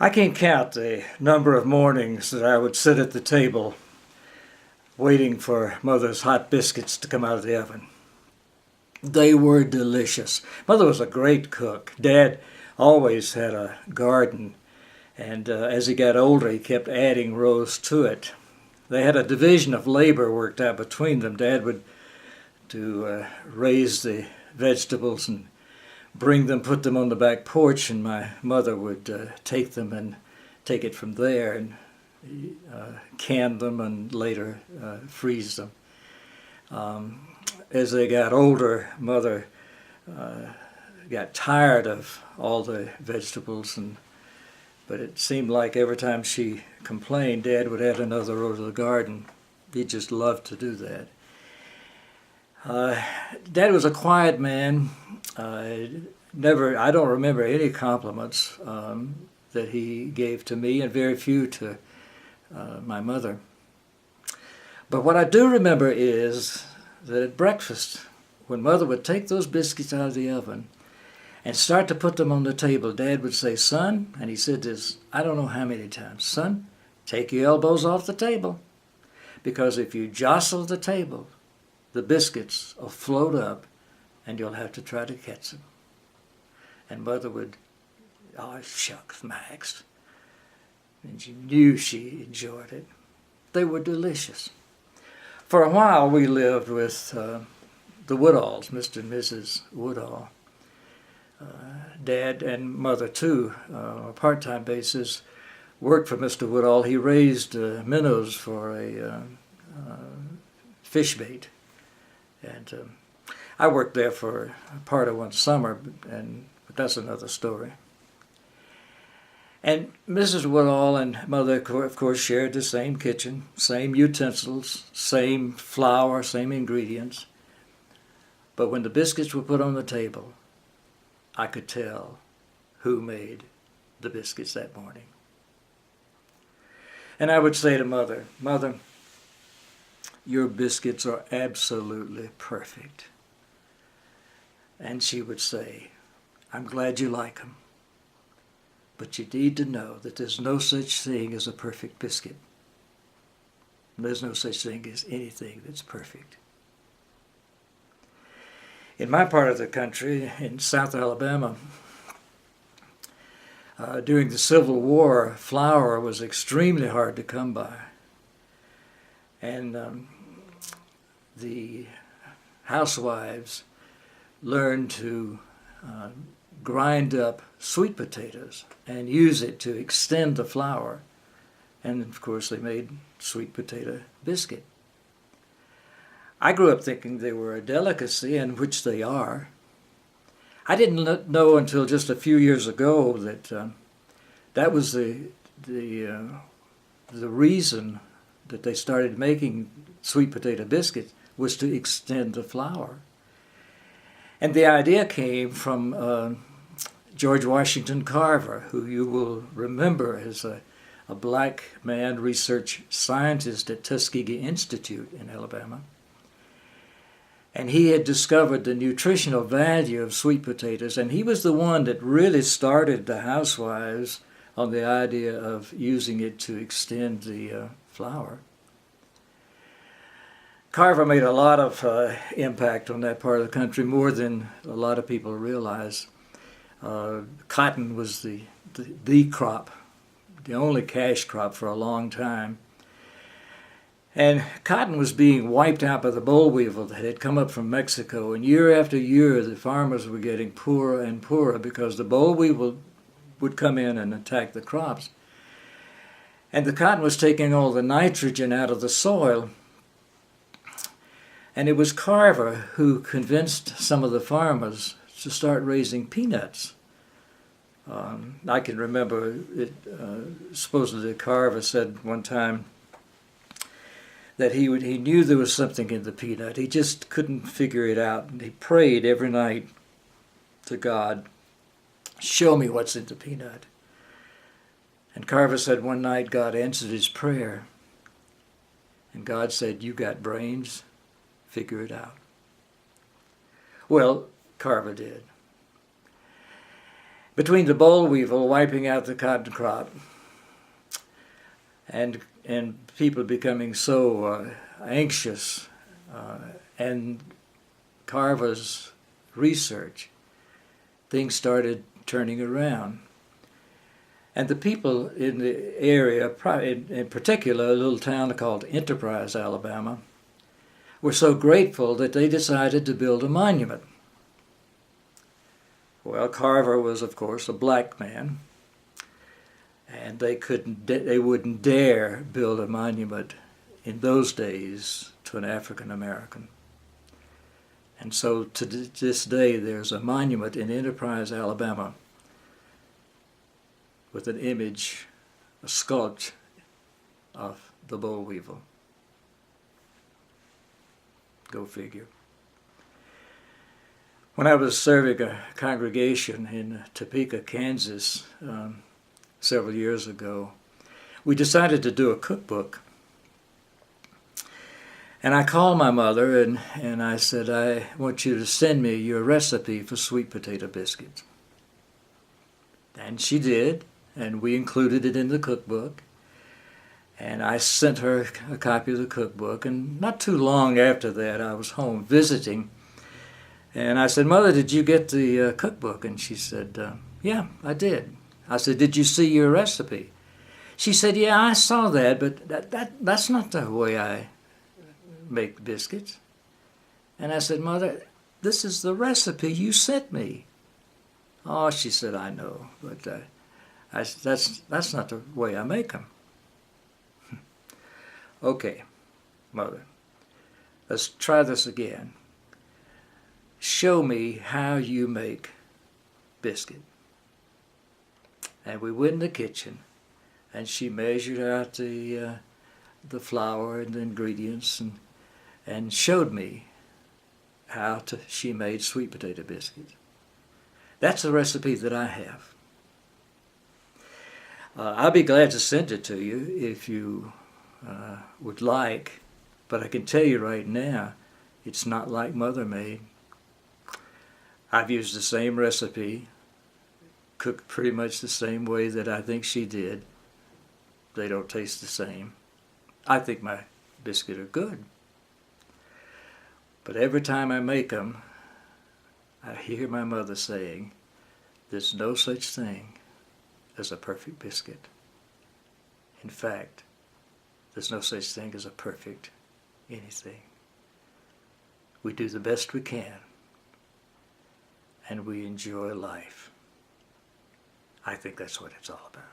I can't count the number of mornings that I would sit at the table waiting for Mother's hot biscuits to come out of the oven. They were delicious. Mother was a great cook. Dad always had a garden, and as he got older, he kept adding rows to it. They had a division of labor worked out between them. Dad would raise the vegetables and bring them, put them on the back porch, and my mother would take them and take it from there and can them and later freeze them. As they got older, Mother got tired of all the vegetables, but it seemed like every time she complained, Dad would add another row to the garden. He just loved to do that. Dad was a quiet man. I don't remember any compliments that he gave to me, and very few to my mother. But what I do remember is that at breakfast, when Mother would take those biscuits out of the oven and start to put them on the table, Dad would say, "Son," and he said this I don't know how many times, "Son, take your elbows off the table, because if you jostle the table, the biscuits will float up and you'll have to try to catch them." And Mother would, "Oh, shucks, Max." And you knew she enjoyed it. They were delicious. For a while we lived with the Woodalls, Mr. and Mrs. Woodall. Dad and Mother too, on a part-time basis, worked for Mr. Woodall. He raised minnows for a fish bait. And I worked there for part of one summer, but that's another story. And Mrs. Woodall and Mother, of course, shared the same kitchen, same utensils, same flour, same ingredients. But when the biscuits were put on the table, I could tell who made the biscuits that morning. And I would say to Mother, "Mother, your biscuits are absolutely perfect." And she would say, "I'm glad you like them. But you need to know that there's no such thing as a perfect biscuit. There's no such thing as anything that's perfect." In my part of the country, in South Alabama, during the Civil War, flour was extremely hard to come by. And the housewives learned to grind up sweet potatoes and use it to extend the flour. And of course they made sweet potato biscuit. I grew up thinking they were a delicacy, and which they are. I didn't know until just a few years ago that that was the reason that they started making sweet potato biscuits, was to extend the flour. And the idea came from George Washington Carver, who you will remember as a black man research scientist at Tuskegee Institute in Alabama. And he had discovered the nutritional value of sweet potatoes, and he was the one that really started the housewives on the idea of using it to extend the flour. Carver made a lot of impact on that part of the country, more than a lot of people realize. Cotton was the crop, the only cash crop for a long time. And cotton was being wiped out by the boll weevil that had come up from Mexico. And year after year, the farmers were getting poorer and poorer because the boll weevil would come in and attack the crops. And the cotton was taking all the nitrogen out of the soil. And it was Carver who convinced some of the farmers to start raising peanuts. I can remember it, supposedly Carver said one time that he knew there was something in the peanut. He just couldn't figure it out. And he prayed every night to God, "Show me what's in the peanut." And Carver said one night God answered his prayer. And God said, "You got brains? Figure it out." Well, Carver did. between the boll weevil wiping out the cotton crop and people becoming so anxious, and Carver's research, things started turning around. And the people in the area, in particular a little town called Enterprise, Alabama, were so grateful that they decided to build a monument. Well, Carver was, of course, a black man, and they wouldn't dare build a monument in those days to an African American. And so to this day, there's a monument in Enterprise, Alabama, with an image, a sculpture of the boll weevil. Go figure. When I was serving a congregation in Topeka, Kansas, several years ago, we decided to do a cookbook. And I called my mother and I said, I want you to send me your recipe for sweet potato biscuits. And she did, and we included it in the cookbook. And I sent her a copy of the cookbook, and not too long after that I was home visiting. And I said, Mother, did you get the cookbook? And she said, yeah, I did. I said, did you see your recipe? She said, yeah, I saw that, but that's not the way I make biscuits. And I said, Mother, this is the recipe you sent me. Oh, she said, I know, but that's not the way I make them. Okay, Mother, let's try this again. Show me how you make biscuit. And we went in the kitchen, and she measured out the flour and the ingredients, and showed me how she made sweet potato biscuits. That's the recipe that I have. I'll be glad to send it to you if you would like, but I can tell you right now, it's not like Mother made. I've used the same recipe, cooked pretty much the same way that I think she did. They don't taste the same. I think my biscuits are good. But every time I make them, I hear my mother saying, there's no such thing as a perfect biscuit. In fact, there's no such thing as a perfect anything. We do the best we can, and we enjoy life. I think that's what it's all about.